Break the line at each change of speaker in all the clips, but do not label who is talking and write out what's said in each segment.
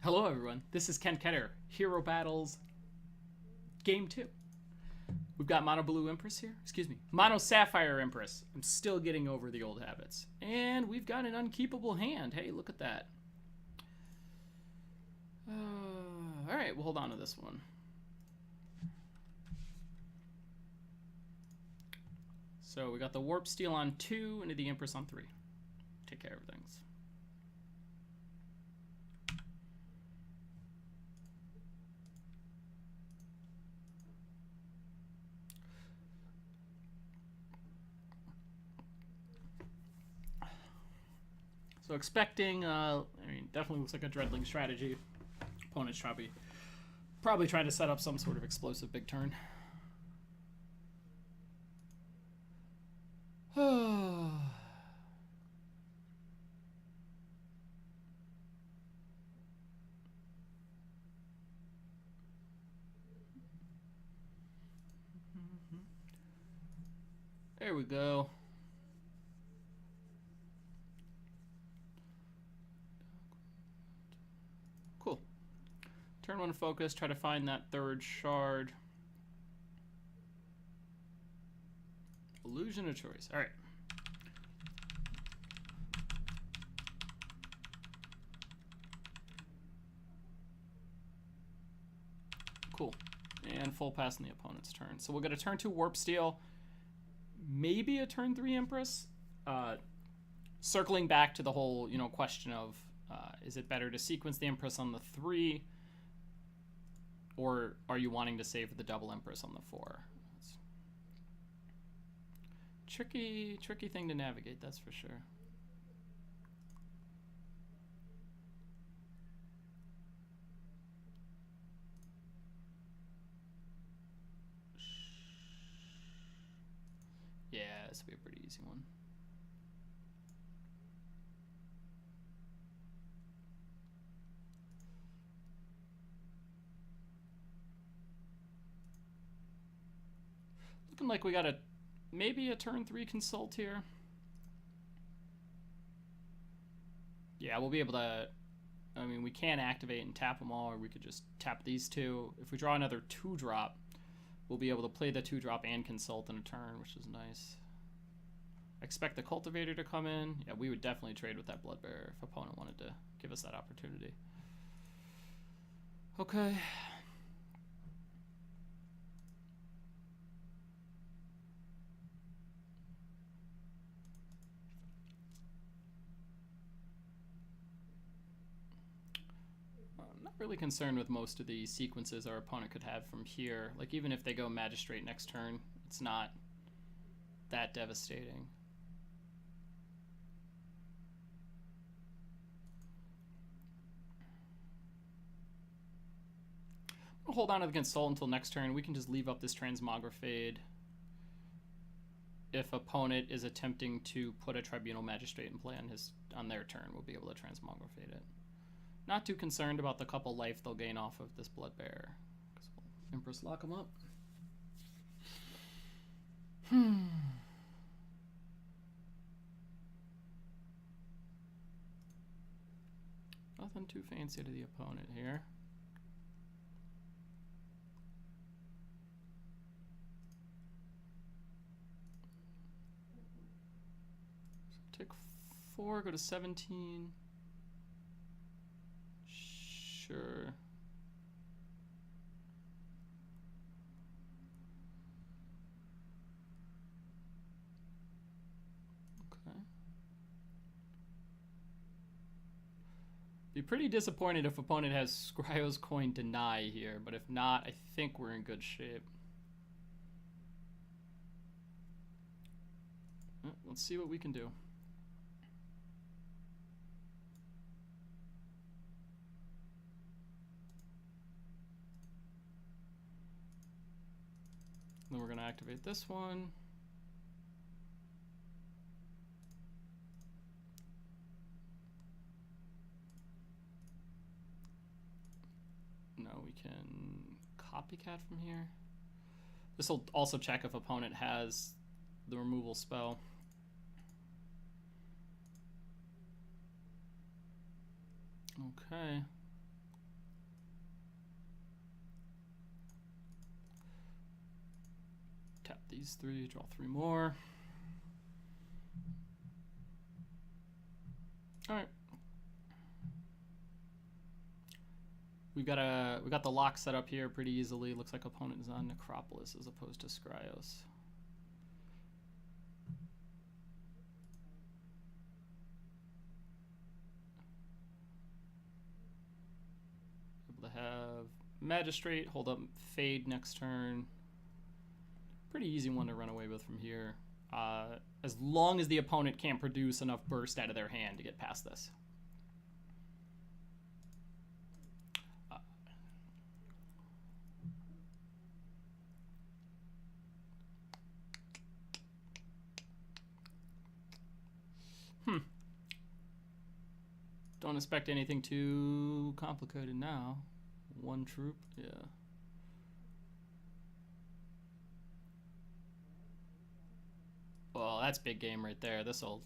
Hello everyone, this is Ken Ketter, Hero Battles Game 2. We've got Mono Blue Empress here, Mono Sapphire Empress. I'm still getting over the old habits. And we've got an unkeepable hand. Hey, look at that. Alright, we'll hold on to this one. So we got the Warp Steel on 2 into the Empress on 3. Take care of things. So expecting, definitely looks like a Dreadling strategy. Opponent's probably trying to set up some sort of explosive big turn. There we go. Cool. Turn 1 focus, try to find that third shard. Illusion of choice. Alright. Cool. And full pass on the opponent's turn. So we'll get a turn 2 Warp Steel. Maybe a turn 3 Empress. Circling back to the whole, question of is it better to sequence the Empress on the 3, or are you wanting to save the double Empress on the 4? It's tricky thing to navigate, that's for sure. Yeah, this will be a pretty easy one. Looking like we got maybe a turn 3 consult here. Yeah, we'll be able to, we can activate and tap them all, or we could just tap these two. If we draw another 2-drop, we'll be able to play the 2-drop and consult in a turn, which is nice. Expect the Cultivator to come in. Yeah, we would definitely trade with that Bloodbearer if opponent wanted to give us that opportunity. Okay. I'm not really concerned with most of the sequences our opponent could have from here. Like, even if they go Magistrate next turn, it's not that devastating. We'll hold on to the Consult until next turn. We can just leave up this Transmogrifade if opponent is attempting to put a Tribunal Magistrate in play on their turn. We'll be able to Transmogrifade it. Not too concerned about the couple life they'll gain off of this Bloodbearer, because we'll Empress lock them up. Nothing too fancy to the opponent here. So take 4, go to 17. Sure. Okay. Be pretty disappointed if opponent has Scryo's Coin Deny here, but if not, I think we're in good shape. Let's see what we can do. Then we're going to activate this one. No, we can copycat from here. This will also check if opponent has the removal spell. Okay. these 3, draw 3 more. All right. We got the lock set up here pretty easily. Looks like opponent is on Necropolis as opposed to Skryos. Able to have Magistrate, hold up Fade next turn. Pretty easy one to run away with from here. As long as the opponent can't produce enough burst out of their hand to get past this. Don't expect anything too complicated now. 1 troop, yeah. Well, that's big game right there. This'll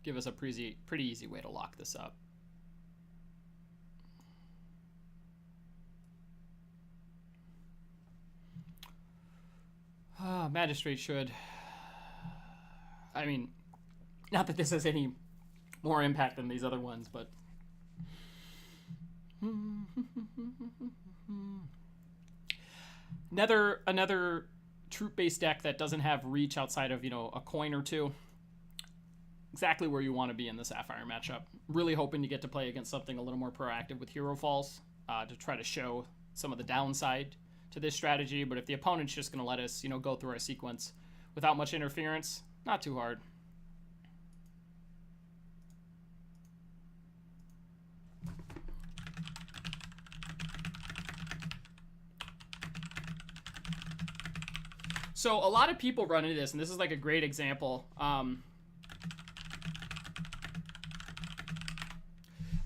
give us a pretty easy way to lock this up. Magistrate should. I mean, not that this has any more impact than these other ones, but another troop-based deck that doesn't have reach outside of, you know, a coin or two. Exactly where you want to be in the Sapphire matchup. Really hoping to get to play against something a little more proactive with Hero Falls to try to show some of the downside to this strategy. But if the opponent's just going to let us, you know, go through our sequence without much interference, not too hard. So a lot of people run into this, and this is like a great example. A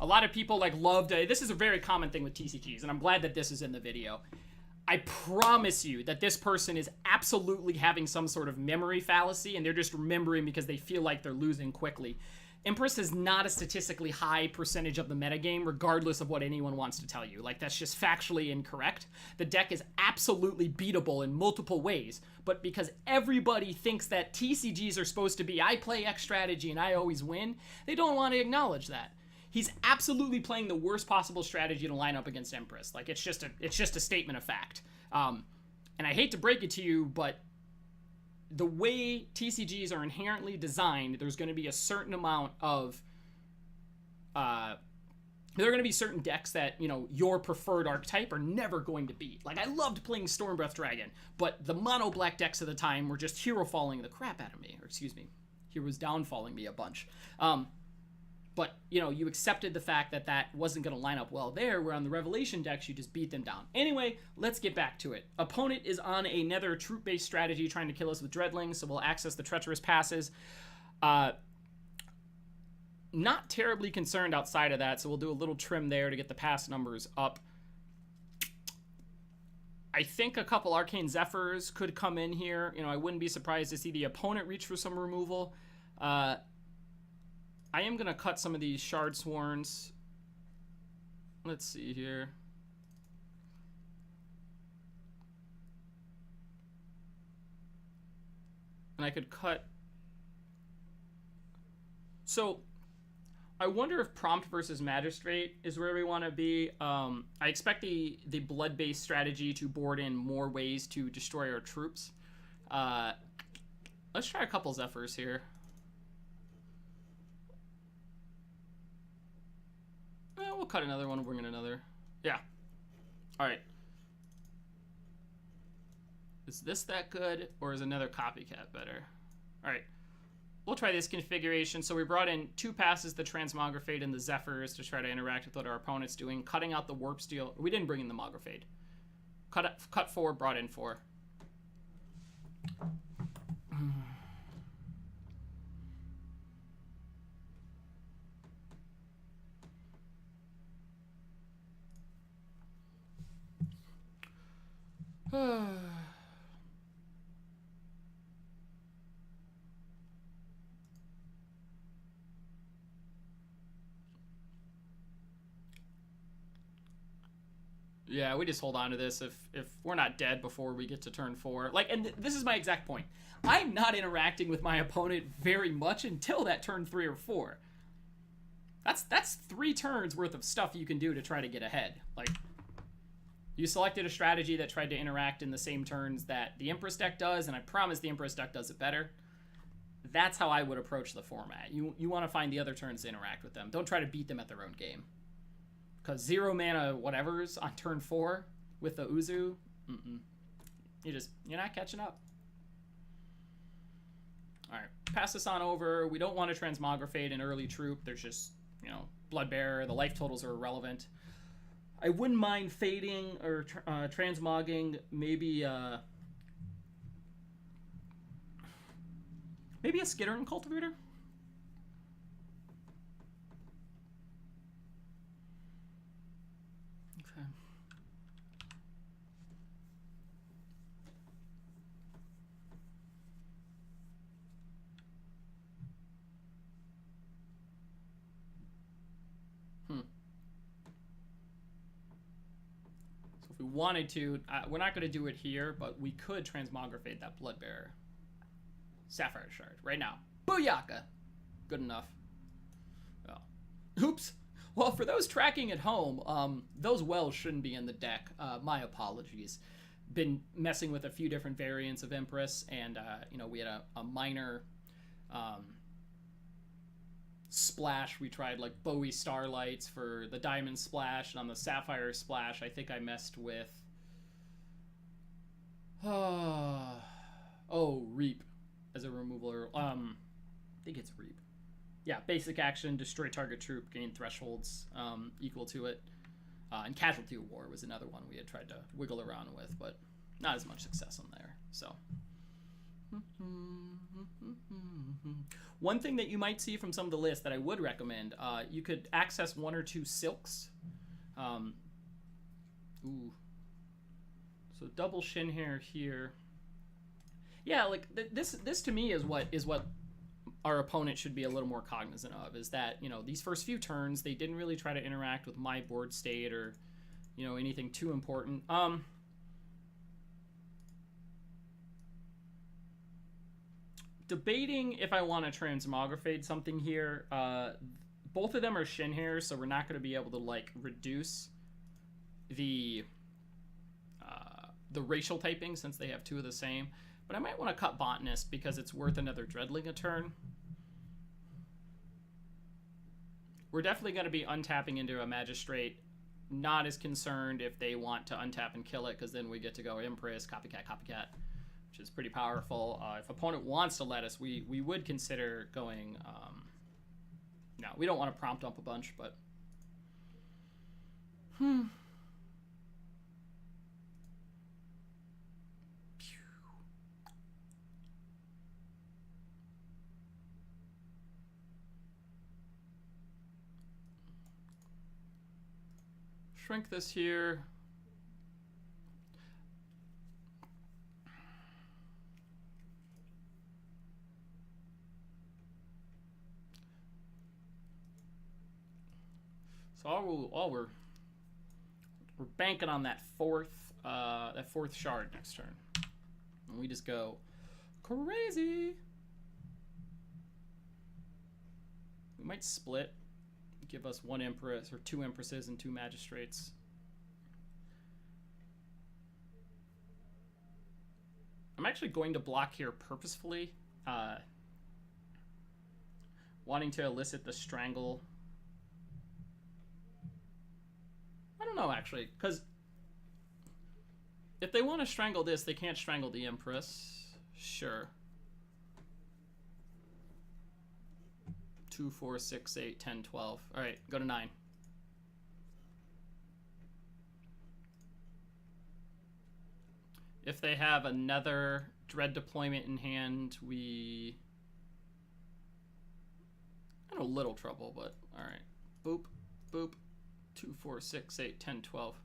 lot of people like love to, this is a very common thing with TCGs, and I'm glad that this is in the video. I promise you that this person is absolutely having some sort of memory fallacy, and they're just remembering because they feel like they're losing quickly. Empress is not a statistically high percentage of the metagame, regardless of what anyone wants to tell you. Like, that's just factually incorrect. The deck is absolutely beatable in multiple ways, but because everybody thinks that TCGs are supposed to be, I play X strategy and I always win, they don't want to acknowledge that. He's absolutely playing the worst possible strategy to line up against Empress. Like, it's just a statement of fact. And I hate to break it to you, but the way TCGs are inherently designed, there's going to be a certain amount of there are going to be certain decks that, you know, your preferred archetype are never going to beat. Like, I loved playing Stormbreath Dragon, but the mono black decks of the time were just hero falling the crap out of me. Or excuse me, heroes downfalling me a bunch. But, you know, you accepted the fact that that wasn't going to line up well there, where on the Revelation decks, you just beat them down. Anyway, let's get back to it. Opponent is on another troop-based strategy trying to kill us with Dreadlings, so we'll access the Treacherous Passes. Not terribly concerned outside of that, so we'll do a little trim there to get the pass numbers up. I think a couple Arcane Zephyrs could come in here. You know, I wouldn't be surprised to see the opponent reach for some removal. I am going to cut some of these Shard Sworns. Let's see here. And I could cut... So, I wonder if Prompt versus Magistrate is where we want to be. I expect the blood-based strategy to board in more ways to destroy our troops. Let's try a couple Zephyrs here. We'll cut another one, bring in another. Yeah. Alright. Is this that good, or is another copycat better? Alright. We'll try this configuration. So we brought in 2 passes, the Transmografade and the Zephyrs, to try to interact with what our opponent's doing. Cutting out the Warp Steel. We didn't bring in the Mografade. Cut 4, brought in 4. Yeah, we just hold on to this if we're not dead before we get to turn 4. Like, and this is my exact point. I'm not interacting with my opponent very much until that turn 3 or 4. That's 3 turns worth of stuff you can do to try to get ahead. Like, you selected a strategy that tried to interact in the same turns that the Empress deck does, and I promise the Empress deck does it better. That's how I would approach the format. You want to find the other turns to interact with them. Don't try to beat them at their own game. Because 0 mana whatevers on turn 4 with the Uzu, you're not catching up. All right, pass this on over. We don't want to transmogrifate an early troop. There's just, you know, Bloodbearer. The life totals are irrelevant. I wouldn't mind fading or transmogging maybe a Skittering Cultivator. Okay. So if we wanted to, we're not going to do it here, but we could transmogrifate that Bloodbearer. Sapphire Shard right now. Booyaka! Good enough. Oh. Oops. Well, for those tracking at home, those wells shouldn't be in the deck. My apologies. Been messing with a few different variants of Empress, and you know, we had a minor splash. We tried like Bowie Starlights for the Diamond Splash, and on the Sapphire Splash, I think I messed with Reap as a removal. I think it's Reap. Yeah, basic action, destroy target troop, gain thresholds equal to it. And Casualty War was another one we had tried to wiggle around with, but not as much success on there. So, one thing that you might see from some of the lists that I would recommend, you could access 1 or 2 silks. So double shin hair here. Yeah, like this to me is what our opponent should be a little more cognizant of, is that, you know, these first few turns they didn't really try to interact with my board state or, you know, anything too important. Debating if I want to transmogrifate something here. Both of them are shin hairs, so we're not going to be able to like reduce the racial typing since they have 2 of the same. But I might want to cut Botanist because it's worth another Dreadling a turn. We're definitely going to be untapping into a Magistrate. Not as concerned if they want to untap and kill it, because then we get to go Empress, Copycat, which is pretty powerful. If opponent wants to let us, we would consider going... no, we don't want to prompt dump a bunch, but... Shrink this here. So we're banking on that fourth shard next turn, and we just go crazy. We might split. Give us 1 Empress or 2 Empresses and 2 Magistrates. I'm actually going to block here purposefully, wanting to elicit the Strangle. I don't know, actually, because if they want to strangle this, they can't strangle the Empress. Sure. 2, 4, 6, 8, 10, 12. All right, go to 9. If they have another Dread deployment in hand, we... in a little trouble, but all right. Boop, boop. 2, 4, 6, 8, 10, 12.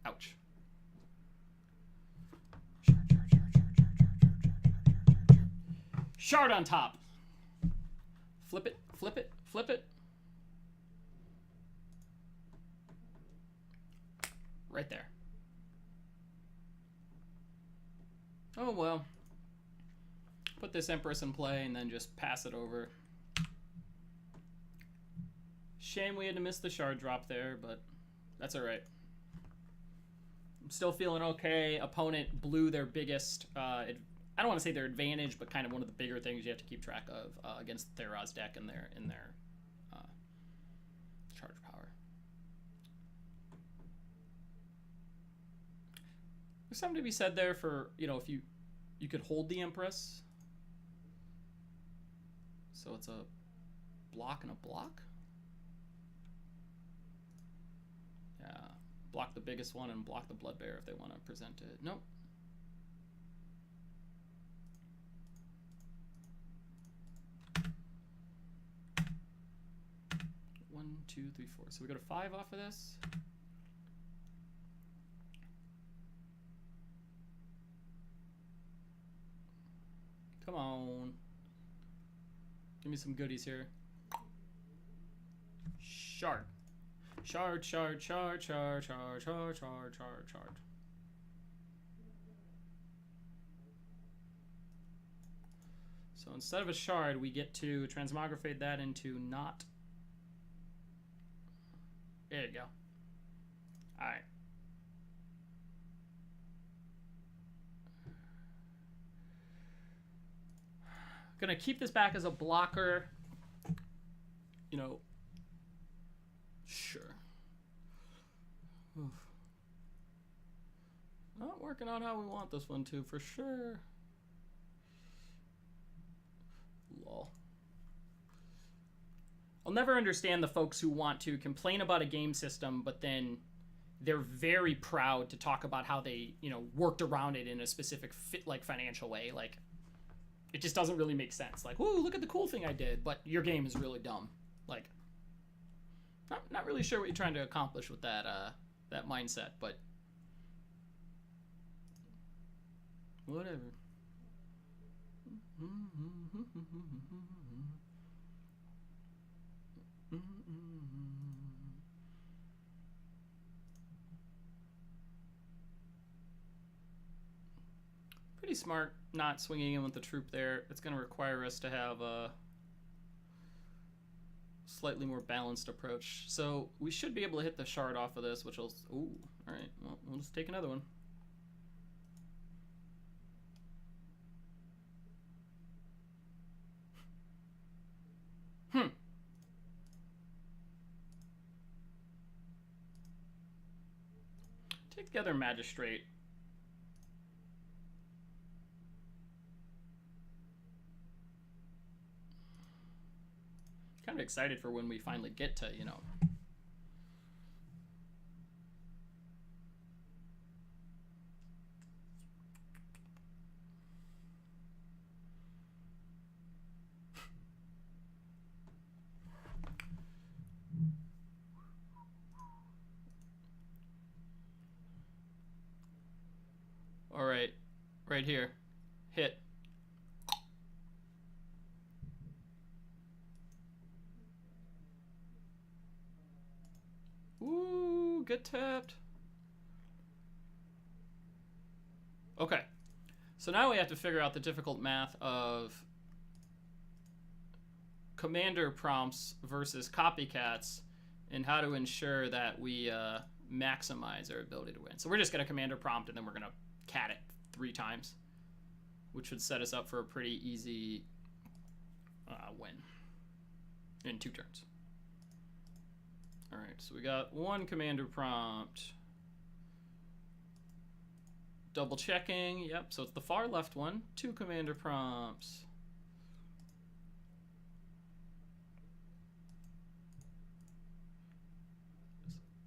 Ouch. Shard on top. Flip it, flip it, flip it. right there. Oh well. Put this Empress in play and then just pass it over. Shame we had to miss the shard drop there, but that's alright. I'm still feeling okay. Opponent blew their biggest, I don't want to say their advantage, but kind of one of the bigger things you have to keep track of against the Theros deck in their charge power. There's something to be said there for, you know, if you could hold the Empress. So it's a block and a block. Yeah, block the biggest one and block the Bloodbearer if they want to present it. Nope. One, two, three, four. So we go to 5 off of this. Come on. Give me some goodies here. Shard. Shard, shard, shard, shard, shard, shard, shard, shard, shard. So instead of a shard, we get to transmogrifate that into not. There you go. Alright. Gonna keep this back as a blocker. You know. Sure. Oof. Not working out how we want this one to, for sure. Lol. I'll never understand the folks who want to complain about a game system, but then they're very proud to talk about how they, you know, worked around it in a specific financial way. Like, it just doesn't really make sense. Like, ooh, look at the cool thing I did, but your game is really dumb. Like, not really sure what you're trying to accomplish with that that mindset, but whatever. Pretty smart not swinging in with the troop there. It's going to require us to have a slightly more balanced approach. So we should be able to hit the shard off of this, which will... Ooh, alright. Well, we'll just take another one. Take the other Magistrate. Kind of excited for when we finally get to, you know. All right, right here, hit. Ooh, get tapped. Okay, so now we have to figure out the difficult math of commander prompts versus copycats and how to ensure that we maximize our ability to win. So we're just going to commander prompt and then we're going to cat it 3 times, which would set us up for a pretty easy win in 2 turns. All right, so we got 1 commander prompt. Double checking, yep, so it's the far left one. 2 commander prompts.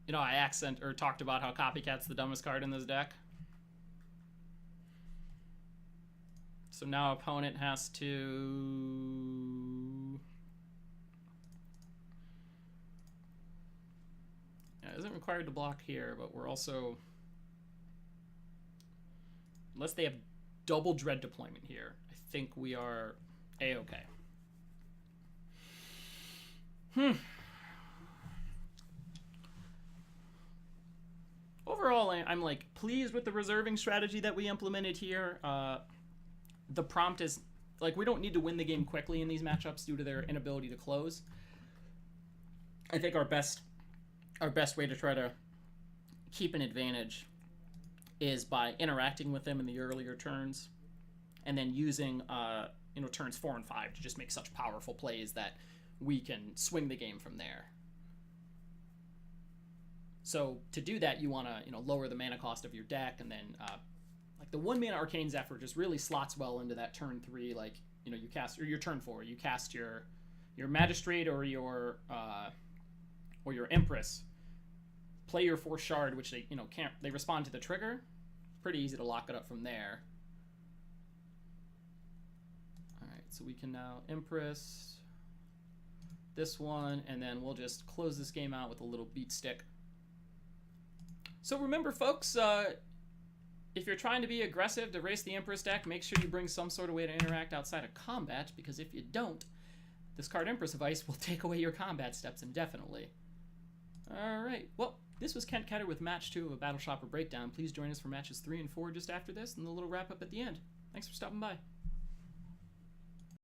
You know, I talked about how Copycat's the dumbest card in this deck. So now opponent has to... Yeah, it isn't required to block here, but we're also... Unless they have double Dread deployment here, I think we are A-okay. Overall, overall, I'm like pleased with the reserving strategy that we implemented here. The prompt is like we don't need to win the game quickly in these matchups due to their inability to close. I think our best way to try to keep an advantage is by interacting with them in the earlier turns, and then using turns 4 and 5 to just make such powerful plays that we can swing the game from there. So to do that, you want to lower the mana cost of your deck, and then like the 1 mana Arcane Zephyr just really slots well into that turn 3. Like you cast, or your turn 4, you cast your Magistrate or your Empress. Play your 4 Shard, which they they respond to the trigger. Pretty easy to lock it up from there. All right, so we can now Empress this one, and then we'll just close this game out with a little beat stick. So remember, folks, if you're trying to be aggressive to race the Empress deck, make sure you bring some sort of way to interact outside of combat, because if you don't, this card Empress of Ice will take away your combat steps indefinitely. Alright, well, this was Kent Ketter with Match 2 of a BattleShopper Breakdown. Please join us for Matches 3 and 4 just after this, and the little wrap-up at the end. Thanks for stopping by.